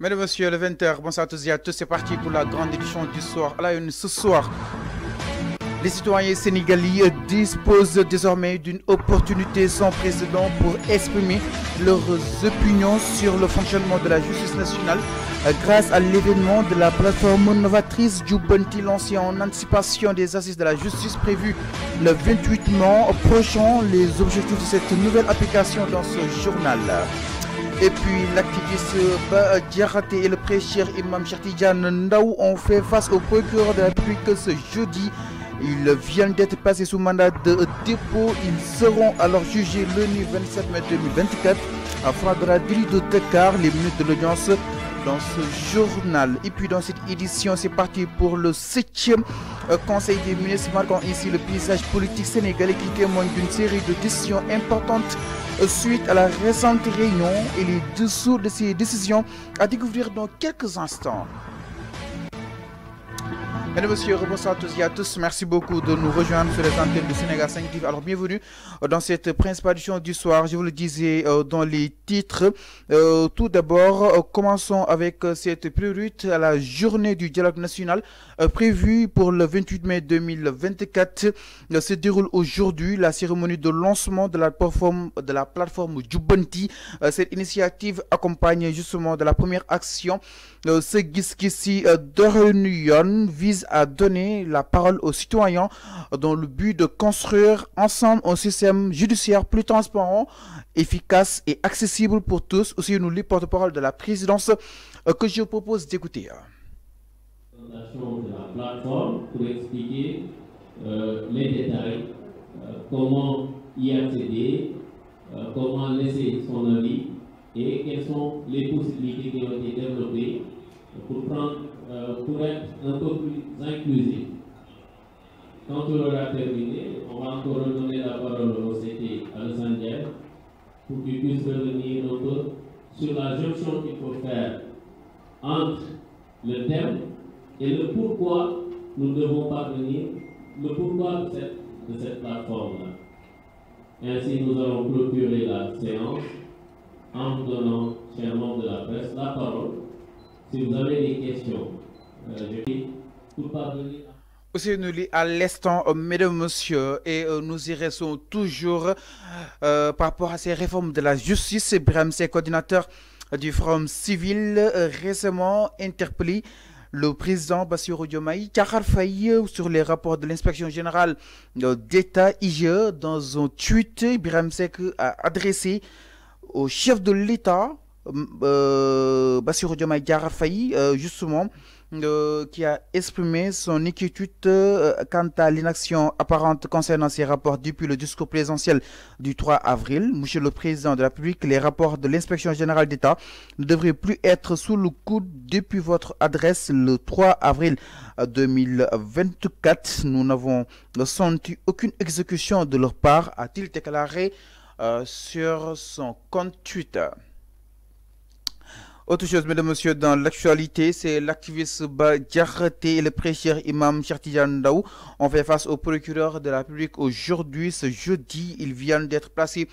Mesdames, Messieurs, le 20h, bonsoir à tous et à tous, c'est parti pour la grande édition du soir. À la une ce soir, les citoyens sénégalais disposent désormais d'une opportunité sans précédent pour exprimer leurs opinions sur le fonctionnement de la justice nationale grâce à l'événement de la plateforme novatrice Jubbanti lancée en anticipation des assises de la justice prévues le 28 mai prochain. Les objectifs de cette nouvelle application dans ce journal. Et puis l'activiste Bah Diakhaté et le prêcheur Imam Cheikh Tidiane Ndao ont fait face au procureur de la République ce jeudi. Ils viennent d'être passés sous mandat de dépôt. Ils seront alors jugés le 27 mai 2024 à Fradra délit de Dakar. Les minutes de l'audience dans ce journal. Et puis dans cette édition, c'est parti pour le 7e Conseil des ministres, marquant ici le paysage politique sénégalais qui témoigne d'une série de décisions importantes suite à la récente réunion et les dessous de ces décisions à découvrir dans quelques instants. Mesdames, Messieurs, bonsoir à tous et à tous. Merci beaucoup de nous rejoindre sur les antennes de Sénégal 5 TV. Alors, bienvenue dans cette principale édition du soir. Je vous le disais dans les titres. Tout d'abord, commençons avec cette priorité à la journée du dialogue national prévue pour le 28 mai 2024. Se déroule aujourd'hui la cérémonie de lancement de la plateforme Jubbanti. Cette initiative accompagne justement de la première action. Ce Gis-Gisi de réunion vise à donner la parole aux citoyens dans le but de construire ensemble un système judiciaire plus transparent, efficace et accessible pour tous. Aussi, nous, les porte-parole de la présidence, que je propose d'écouter. De la plateforme pour expliquer les détails, comment y accéder, comment laisser son avis et quelles sont les possibilités qui ont été développées pour être un peu plus inclusif. Quand on aura terminé, on va encore redonner la parole au CT Alassane Diaye pour qu'il puisse revenir un peu sur la jonction qu'il faut faire entre le thème et le pourquoi nous devons parvenir, le pourquoi de cette plateforme-là. Ainsi, nous allons clôturer la séance en donnant, chers membres de la presse, la parole. Si vous avez des questions, je prie pour parvenir. Aussi, nous lit à l'instant, mesdames, messieurs, et nous y restons toujours par rapport à ces réformes de la justice. Ibrahim Seck, coordinateur du Forum civil, récemment interpellé le président Bassirou Diomaye Diakhar Faye sur les rapports de l'inspection générale d'État IGE. Dans un tweet, Ibrahim Seck a adressé au chef de l'État, Bassirou Diomaye Diakhar Faye, justement, qui a exprimé son inquiétude quant à l'inaction apparente concernant ces rapports depuis le discours présidentiel du 3 avril. Monsieur le Président de la République, les rapports de l'inspection générale d'État ne devraient plus être sous le coude depuis votre adresse le 3 avril 2024. Nous n'avons senti aucune exécution de leur part, a-t-il déclaré sur son compte Twitter. Autre chose, mesdames et messieurs, dans l'actualité, c'est l'activiste Bah Diakhaté et le prêcheur Imam Cheikh Tidiane Ndao ont fait face au procureur de la République aujourd'hui. Ce jeudi, ils viennent d'être placés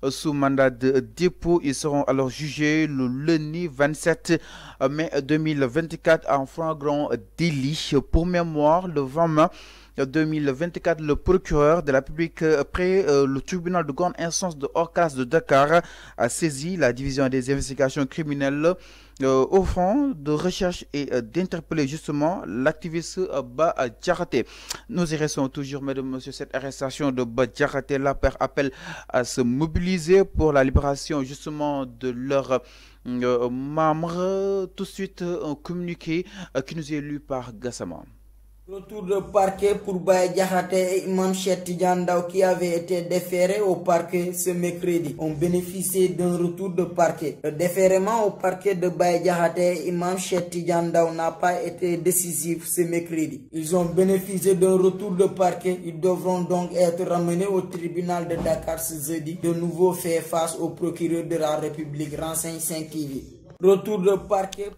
sous mandat de dépôt. Ils seront alors jugés le lundi 27 mai 2024 en flagrant délit. Pour mémoire, le 20 mai 2024, le procureur de la République près le tribunal de grande instance de hors classe de Dakar a saisi la division des investigations criminelles au fond de recherche et d'interpeller justement l'activiste Bah Diakhaté. Nous y restons toujours, mesdames et messieurs, cette arrestation de Bah Diakhaté. L'appel appelle à se mobiliser pour la libération justement de leurs membres. Tout de suite, un communiqué qui nous est lu par Gassama. Retour de parquet pour Bah Diakhaté et Imam Cheikh Tidiane Ndao qui avaient été déférés au parquet ce mercredi ont bénéficié d'un retour de parquet. Le défèrement au parquet de Bah Diakhaté et Imam Cheikh Tidiane Ndao n'a pas été décisif ce mercredi. Ils ont bénéficié d'un retour de parquet. Ils devront donc être ramenés au tribunal de Dakar ce jeudi. De nouveau fait face au procureur de la République, renseigne 5 TV. Retour de parquet.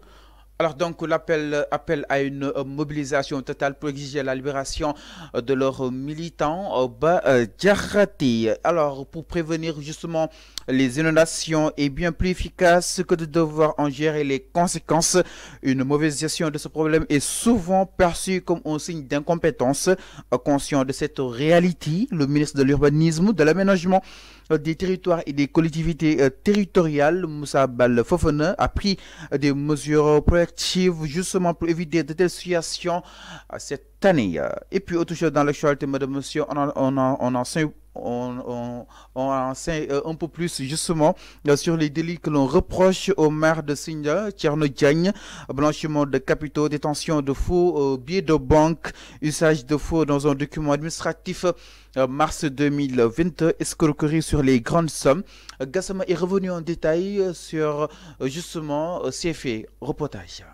Alors donc l'appel à une mobilisation totale pour exiger la libération de leurs militants Diakhaté. Alors pour prévenir justement les inondations est bien plus efficace que de devoir en gérer les conséquences. Une mauvaise gestion de ce problème est souvent perçue comme un signe d'incompétence. Conscient de cette réalité, le ministre de l'Urbanisme, de l'Aménagement des territoires et des collectivités territoriales, Moussa Bal Fofana, a pris des mesures proactives justement pour éviter de telles situations cette année. Et puis autre chose dans l'actualité, madame, monsieur, on en sait un peu plus justement sur les délits que l'on reproche au maire de Sindia, Thierno Diagne: blanchiment de capitaux, détention de faux billets de banque, usage de faux dans un document administratif, mars 2022, escroquerie sur les grandes sommes. Gassama est revenu en détail sur justement ces faits. Reportage.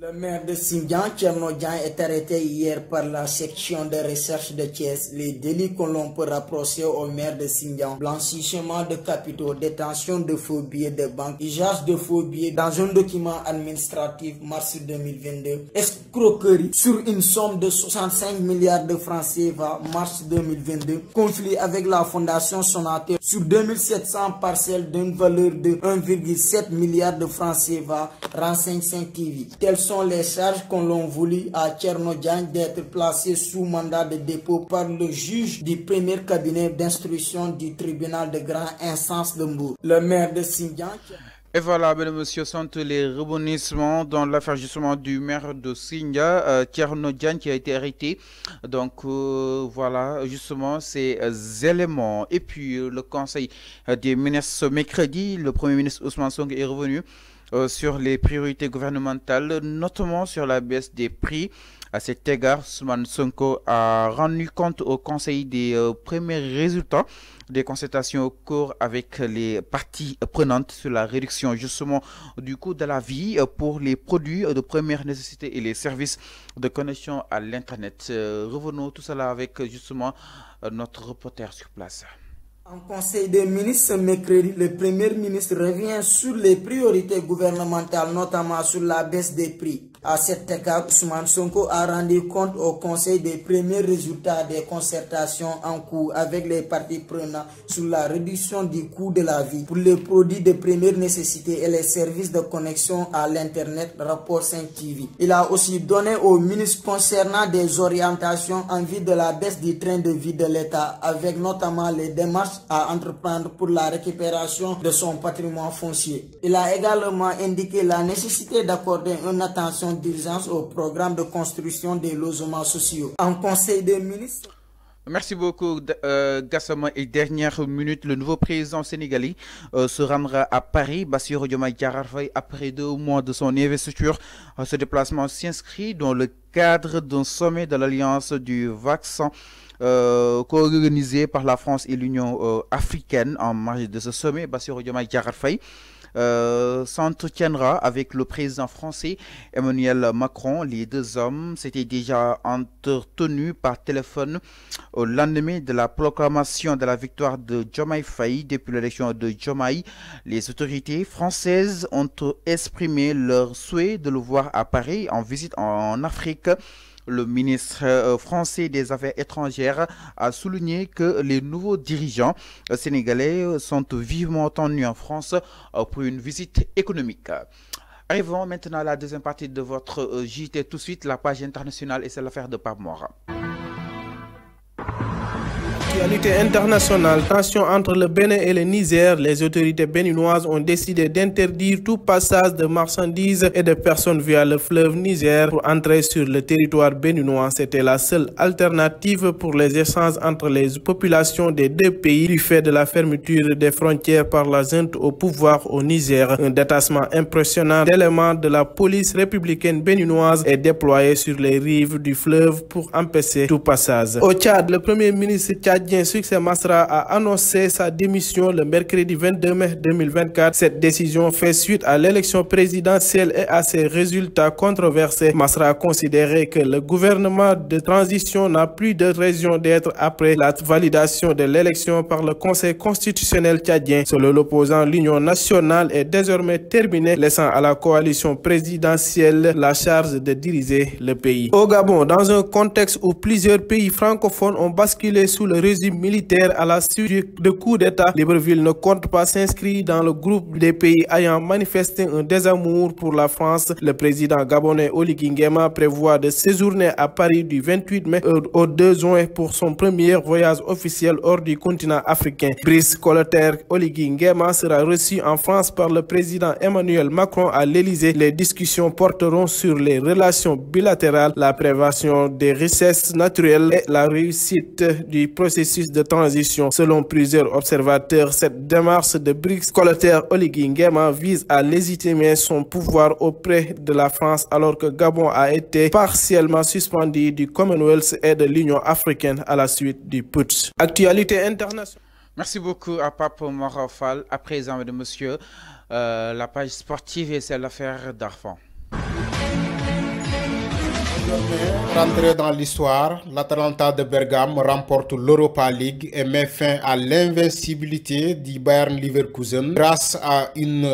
Le maire de Sindian, Thierno Diagne, est arrêté hier par la section de recherche de Thiès. Les délits que l'on peut rapprocher au maire de Sindian: blanchissement de capitaux, détention de faux billets de banque, usage de faux billets dans un document administratif, mars 2022, escroquerie sur une somme de 65 milliards de francs CFA, mars 2022, conflit avec la fondation Sonatel sur 2700 parcelles d'une valeur de 1,7 milliard de francs CFA, renseigne 5 TV. Tels sont les charges qu'on l'on voulu à Thierno Diagne d'être placé sous mandat de dépôt par le juge du premier cabinet d'instruction du tribunal de grande instance de Mbour. Le maire de Sindian. Et voilà, mesdames et messieurs, sont les rebondissements dans l'affaire justement du maire de Sindia, Thierno Diagne, qui a été arrêté. Donc voilà, justement, ces éléments. Et puis le conseil des ministres ce mercredi, le premier ministre Ousmane Sonko est revenu sur les priorités gouvernementales, notamment sur la baisse des prix. À cet égard, Ousmane Sonko a rendu compte au conseil des premiers résultats des consultations au cours avec les parties prenantes sur la réduction justement du coût de la vie pour les produits de première nécessité et les services de connexion à l'internet. Revenons tout cela avec justement notre reporter sur place. En conseil des ministres ce mercredi, le premier ministre revient sur les priorités gouvernementales, notamment sur la baisse des prix. À cet égard, Ousmane Sonko a rendu compte au conseil des premiers résultats des concertations en cours avec les parties prenantes sur la réduction du coût de la vie pour les produits de première nécessité et les services de connexion à l'internet, rapport 5 TV. Il a aussi donné au ministre concernant des orientations en vue de la baisse du train de vie de l'État, avec notamment les démarches à entreprendre pour la récupération de son patrimoine foncier. Il a également indiqué la nécessité d'accorder une attention d'urgence au programme de construction des logements sociaux. En conseil des ministres. Merci beaucoup Gassama. Et dernière minute, le nouveau président sénégalais se rendra à Paris. Bassirou Diomaye Diakhar Faye, après 2 mois de son investiture, ce déplacement s'inscrit dans le cadre d'un sommet de l'Alliance du vaccin co-organisé par la France et l'Union africaine. En marge de ce sommet, Bassirou Diomaye Diakhar Faye s'entretiendra avec le président français Emmanuel Macron. Les deux hommes s'étaient déjà entretenus par téléphone au lendemain de la proclamation de la victoire de Diomaye Faye depuis l'élection de Diomaye. Les autorités françaises ont exprimé leur souhait de le voir à Paris en visite en Afrique. Le ministre français des Affaires étrangères a souligné que les nouveaux dirigeants sénégalais sont vivement attendus en France pour une visite économique. Arrivons maintenant à la deuxième partie de votre JT. Tout de suite, la page internationale, et c'est l'affaire de Pape Mora. Actualité internationale, tension entre le Bénin et le Niger. Les autorités béninoises ont décidé d'interdire tout passage de marchandises et de personnes via le fleuve Niger pour entrer sur le territoire béninois. C'était la seule alternative pour les échanges entre les populations des deux pays du fait de la fermeture des frontières par la junte au pouvoir au Niger. Un détachement impressionnant d'éléments de la police républicaine béninoise est déployé sur les rives du fleuve pour empêcher tout passage. Au Tchad, le premier ministre tchadien tchadien Succès Masra a annoncé sa démission le mercredi 22 mai 2024. Cette décision fait suite à l'élection présidentielle et à ses résultats controversés. Masra a considéré que le gouvernement de transition n'a plus de raison d'être après la validation de l'élection par le Conseil constitutionnel tchadien. Selon l'opposant, l'Union nationale est désormais terminée, laissant à la coalition présidentielle la charge de diriger le pays. Au Gabon, dans un contexte où plusieurs pays francophones ont basculé sous le régime militaire à la suite de coups d'État, Libreville ne compte pas s'inscrire dans le groupe des pays ayant manifesté un désamour pour la France. Le président gabonais Oligui Nguema prévoit de séjourner à Paris du 28 mai au 2 juin pour son premier voyage officiel hors du continent africain. Brice Colotaire Oligui Nguema sera reçu en France par le président Emmanuel Macron à l'Élysée. Les discussions porteront sur les relations bilatérales, la prévention des richesses naturelles et la réussite du processus de transition. Selon plusieurs observateurs, cette démarche de Brice Colotaire Oligui Nguema vise à légitimer son pouvoir auprès de la France alors que Gabon a été partiellement suspendu du Commonwealth et de l'Union africaine à la suite du putsch. Actualité internationale. Merci beaucoup à Pape Morofal. À présent, mesdames et messieurs, la page sportive et c'est l'affaire d'Arfan. Rentré dans l'histoire, l'Atalanta de Bergame remporte l'Europa League et met fin à l'invincibilité du Bayern Leverkusen grâce à une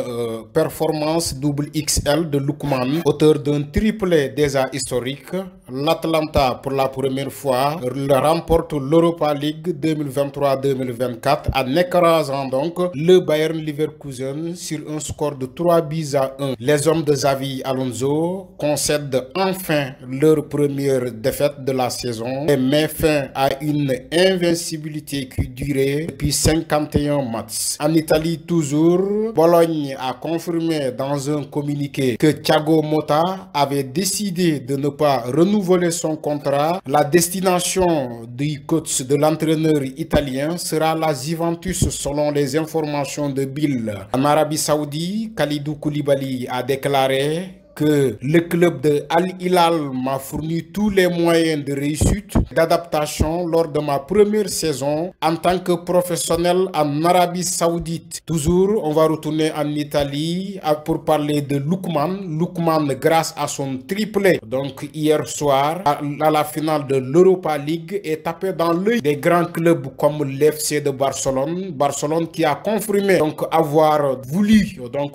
performance double XL de Lookman, auteur d'un triplé déjà historique. L'Atalanta, pour la première fois, remporte l'Europa League 2023-2024 en écrasant donc le Bayern Leverkusen sur un score de 3-1. Les hommes de Xavi Alonso concèdent enfin leur première défaite de la saison et met fin à une invincibilité qui durait depuis 51 matchs. En Italie toujours, Bologne a confirmé dans un communiqué que Thiago Motta avait décidé de ne pas renouveler son contrat. La destination du coach de l'entraîneur italien sera la Juventus selon les informations de Bill. En Arabie Saoudite, Kalidou Koulibaly a déclaré que le club de Al Hilal m'a fourni tous les moyens de réussite, d'adaptation lors de ma première saison en tant que professionnel en Arabie Saoudite. Toujours, on va retourner en Italie pour parler de Lookman. Lookman, grâce à son triplé, donc hier soir, à la finale de l'Europa League, est tapé dans l'œil des grands clubs comme l'FC de Barcelone. Barcelone qui a confirmé donc avoir voulu donc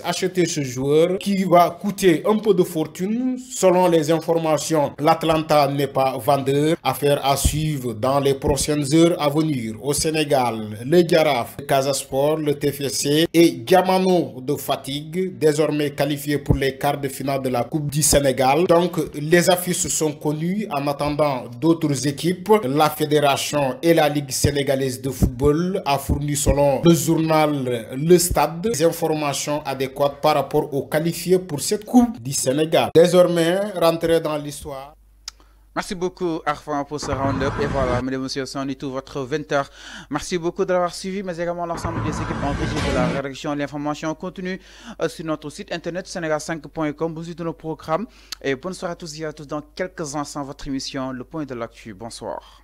acheter ce joueur qui va coûter un peu de fortune. Selon les informations, l'Atalanta n'est pas vendeur. Affaire à suivre dans les prochaines heures à venir. Au Sénégal, le Jaraaf, le Casa Sport, le TFC et Diamano de Fatigue, désormais qualifiés pour les quarts de finale de la Coupe du Sénégal. Donc, les affiches sont connues en attendant d'autres équipes. La Fédération et la Ligue sénégalaise de football a fourni, selon le journal Le Stade, des informations adéquates par rapport aux qualifiés pour cette Coupe du Sénégal. Désormais, rentré dans l'histoire. Merci beaucoup Arfan pour ce round-up. Et voilà, mesdames et messieurs, c'est tout votre 20h. Merci beaucoup de l'avoir suivi, mais également l'ensemble des équipes en régie de la rédaction. L'information continue sur notre site internet sénégal5.com. Vous de nos programmes. Et bonne soirée à tous et à tous. Dans quelques instants, votre émission, Le Point de l'Actu. Bonsoir.